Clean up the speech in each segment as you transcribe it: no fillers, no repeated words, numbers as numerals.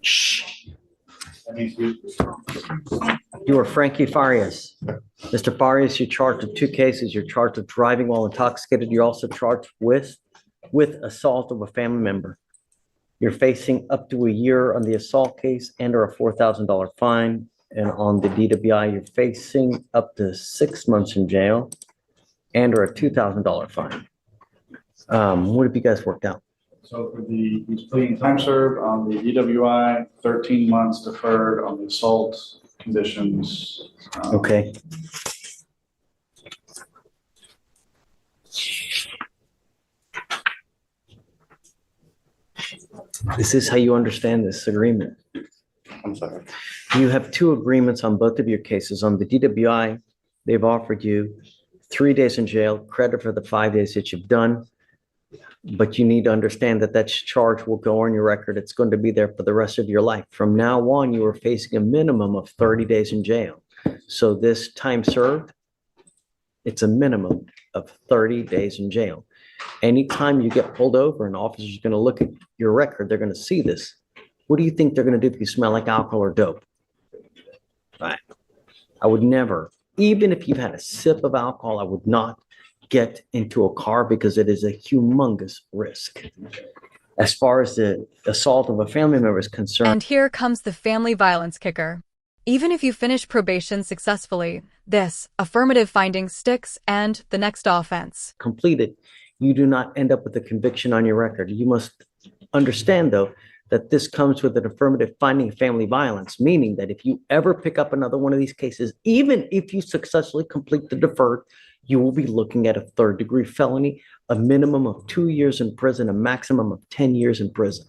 Shh. You are Frankie Farias. Mr. Farias, you're charged with two cases. You're charged with driving while intoxicated. You're also charged with assault of a family member. You're facing up to a year on the assault case and or a $4,000 fine. And on the DWI, you're facing up to 6 months in jail and or a $2,000 fine. What have you guys worked out? So for he's pleading time served on the DWI, 13 months deferred on the assault conditions. Okay. This is how you understand this agreement. I'm sorry. You have two agreements on both of your cases. On the DWI, they've offered you 3 days in jail, credit for the 5 days that you've done. But you need to understand that that charge will go on your record. It's going to be there for the rest of your life. From now on, you are facing a minimum of 30 days in jail. So this time served, it's a minimum of 30 days in jail. Anytime you get pulled over, an officer is going to look at your record. They're going to see this. What do you think they're going to do if you smell like alcohol or dope? Right. I would never, even if you've had a sip of alcohol, I would not get into a car because it is a humongous risk. As far as the assault of a family member is concerned. And here comes the family violence kicker. Even if you finish probation successfully, this affirmative finding sticks and the next offense Completed, you do not end up with a conviction on your record. You must understand, though, that this comes with an affirmative finding of family violence, meaning that if you ever pick up another one of these cases, even if you successfully complete the deferred, you will be looking at a third-degree felony, a minimum of 2 years in prison, a maximum of 10 years in prison.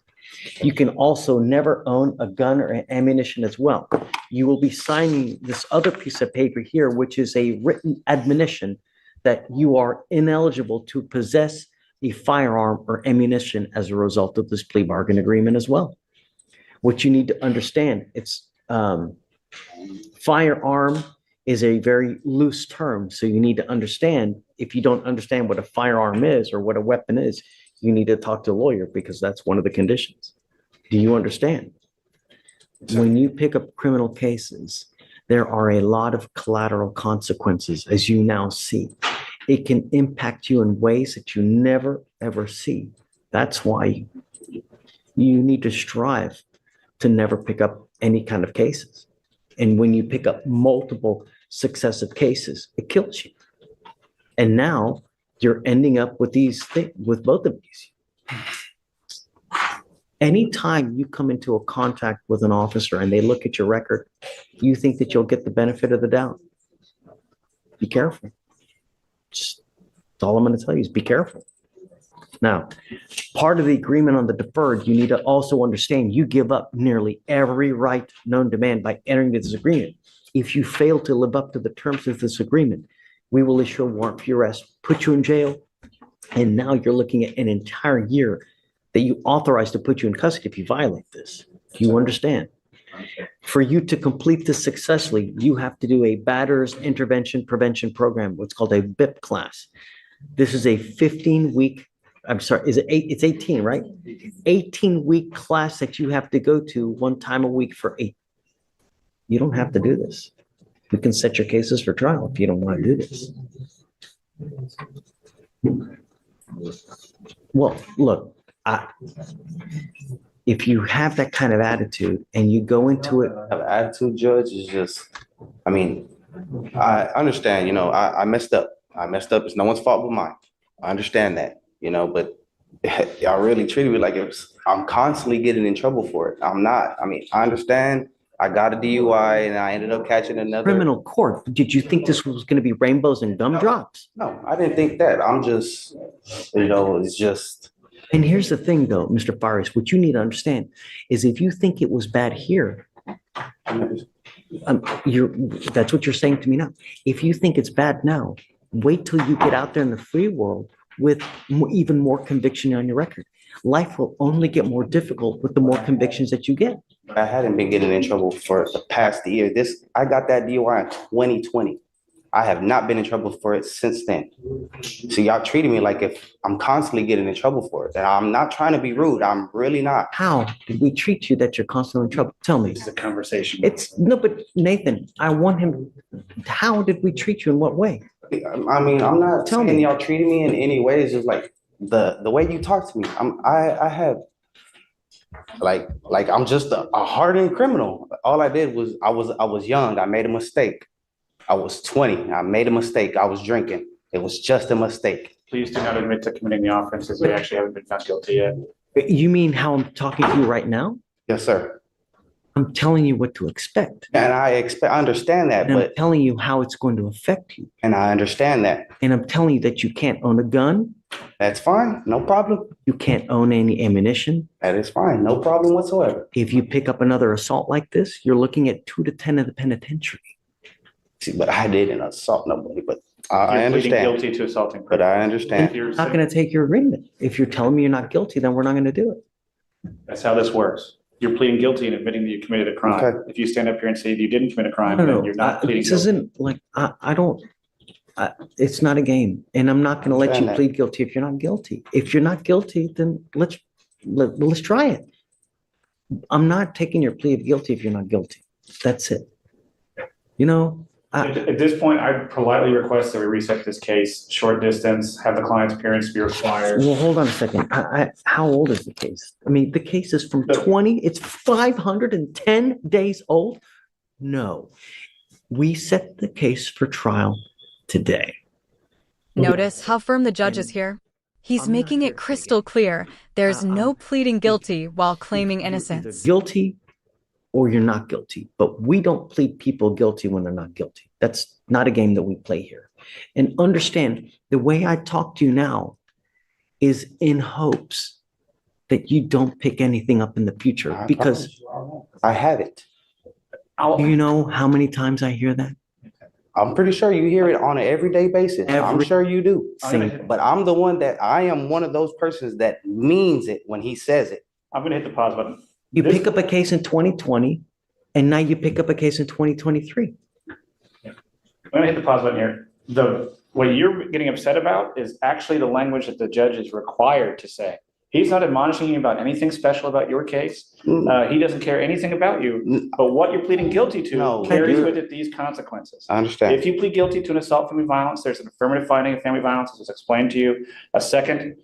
You can also never own a gun or ammunition as well. You will be signing this other piece of paper here, which is a written admonition that you are ineligible to possess a firearm or ammunition as a result of this plea bargain agreement as well. What you need to understand, it's firearm is a very loose term. So you need to understand, if you don't understand what a firearm is or what a weapon is, you need to talk to a lawyer because that's one of the conditions. Do you understand? When you pick up criminal cases, there are a lot of collateral consequences, as you now see. It can impact you in ways that you never, ever see. That's why you need to strive to never pick up any kind of cases. And when you pick up multiple successive cases, it kills you. And now you're ending up with these things, with both of these. Anytime you come into a contact with an officer and they look at your record, you think that you'll get the benefit of the doubt. Be careful. That's all I'm going to tell you is be careful. Now, part of the agreement on the deferred, you need to also understand you give up nearly every right known to man by entering into this agreement. If you fail to live up to the terms of this agreement, we will issue a warrant for your arrest, put you in jail, and now you're looking at an entire year that you authorized to put you in custody if you violate this. Do you understand? For you to complete this successfully, you have to do a batterers intervention prevention program, what's called a BIP class. This is a 15-week, I'm sorry, is it it's 18, right? 18-week class that you have to go to 1 time a week for 8. You don't have to do this. We can set your cases for trial if you don't want to do this. Well, look, if you have that kind of attitude and you go into it. Attitude, Judge, is just, I mean, I understand, I messed up. I messed up. It's no one's fault but mine. I understand that, but y'all really treated me like I'm constantly getting in trouble for it. I'm not. I mean, I understand. I got a DUI and I ended up catching another. Criminal court. Did you think this was going to be rainbows and gumdrops? No, I didn't think that. I'm just, it's just. And here's the thing, though, Mr. Farias, what you need to understand is if you think it was bad here, that's what you're saying to me now. If you think it's bad now, wait till you get out there in the free world with even more conviction on your record. Life will only get more difficult with the more convictions that you get. I hadn't been getting in trouble for the past year. I got that DUI in 2020. I have not been in trouble for it since then. So y'all treated me like if I'm constantly getting in trouble for it. And I'm not trying to be rude. I'm really not. How did we treat you that you're constantly in trouble? Tell me. This is a conversation. It's, no, but Nathan, I want him, how did we treat you? In what way? I mean, I'm not Tell saying me. y'all treating me in any way. It's just like the way you talk to me. I have like I'm just a hardened criminal. All I did was I was young. I made a mistake. I was 20. I made a mistake. I was drinking. It was just a mistake. Please do not admit to committing the offenses. We actually haven't been found guilty yet. You mean how I'm talking to you right now? Yes, sir. I'm telling you what to expect. And I understand that, And I'm but telling you how it's going to affect you. and I understand that. And I'm telling you that you can't own a gun. That's fine. No problem. You can't own any ammunition. That is fine. No problem whatsoever. If you pick up another assault like this, you're looking at 2 to 10 in the penitentiary. See, but I didn't assault nobody, but I You're pleading understand. guilty to assaulting. But I understand. You're I'm not going to take your agreement. If you're telling me you're not guilty, then we're not going to do it. That's how this works. You're pleading guilty and admitting that you committed a crime. Okay. If you stand up here and say you didn't commit a crime, No, then no, you're not pleading this guilty. isn't like, it's not a game. And I'm not going to let you Understand that. plead guilty if you're not guilty. If you're not guilty, then let's try it. I'm not taking your plea of guilty if you're not guilty. That's it. You know, At this point, I politely request that we reset this case, short distance, have the client's appearance be required. well, hold on a second. How old is the case? I mean, the case is from 20, it's 510 days old. No, we set the case for trial today. Notice how firm the judge is here. He's I'm not making here it crystal clear there's no pleading guilty while claiming You're either innocence. guilty or you're not guilty, but we don't plead people guilty when they're not guilty. That's not a game that we play here. And understand, the way I talk to you now is in hopes that you don't pick anything up in the future, I because promise you I haven't. do you know how many times I hear that? I'm pretty sure you hear it on an everyday basis. I'm Every- sure you do. Same. But I'm the one that I am one of those persons that means it when he says it. I'm gonna hit the pause button. You This- pick up a case in 2020, and now you pick up a case in 2023. I'm gonna hit the pause button here. What you're getting upset about is actually the language that the judge is required to say. He's not admonishing you about anything special about your case. He doesn't care anything about you, but what you're pleading guilty No, to carries you're- with it these consequences. I understand. If you plead guilty to an assault family violence, there's an affirmative finding of family violence, as was explained to you. A second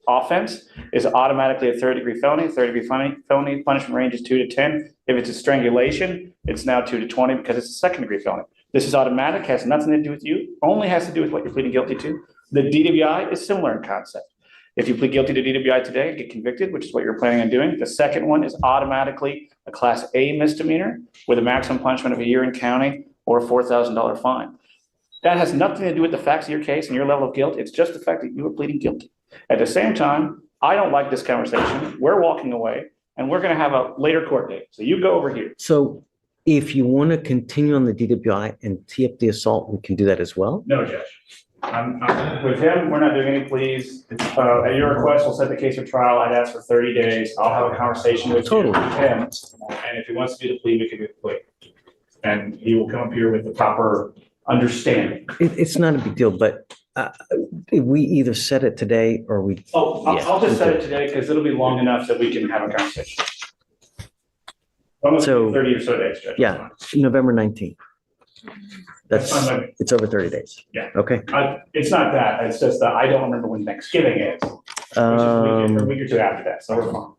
offense is automatically a third-degree felony. Third-degree felony punishment range is 2 to 10. If it's a strangulation, it's now 2 to 20 because it's a second-degree felony. This is automatic, has nothing to do with you, only has to do with what you're pleading guilty to. The DWI is similar in concept. If you plead guilty to DWI today and get convicted, which is what you're planning on doing, the second one is automatically a Class A misdemeanor with a maximum punishment of a year in county or a $4,000 fine. That has nothing to do with the facts of your case and your level of guilt. It's just the fact that you are pleading guilty. At the same time, I don't like this conversation. We're walking away and we're going to have a later court date. So you go over here. So if you want to continue on the DWI and tee up the assault, we can do that as well. No, Judge. With him, we're not doing any pleas. At your request, we'll set the case for trial. I'd ask for 30 days. I'll have a conversation with Totally. him. And if he wants to do the plea, we can do the plea. And he will come up here with the proper understanding. It's not a big deal, but we either set it today or we, Oh, Yeah, I'll just set okay. it today because it'll be long enough that we can have a conversation. Almost So- 30 or so days, Judge. Yeah. November 19th. That's, That's fine. it's over 30 days. Yeah. Okay. It's not that, it's just that I don't remember when Thanksgiving is, which is a week or two after that, so we're fine.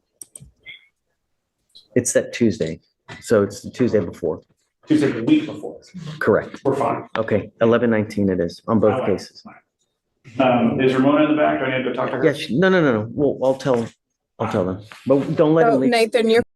It's that Tuesday. So it's the Tuesday before. Tuesday, the week before, Correct. we're fine. Okay. 11/19 it is on both All right. cases. Is Ramona in the back? Do I need to go talk to her? Yeah. No. Well, I'll tell them. But don't let So them leave. Nathan, you're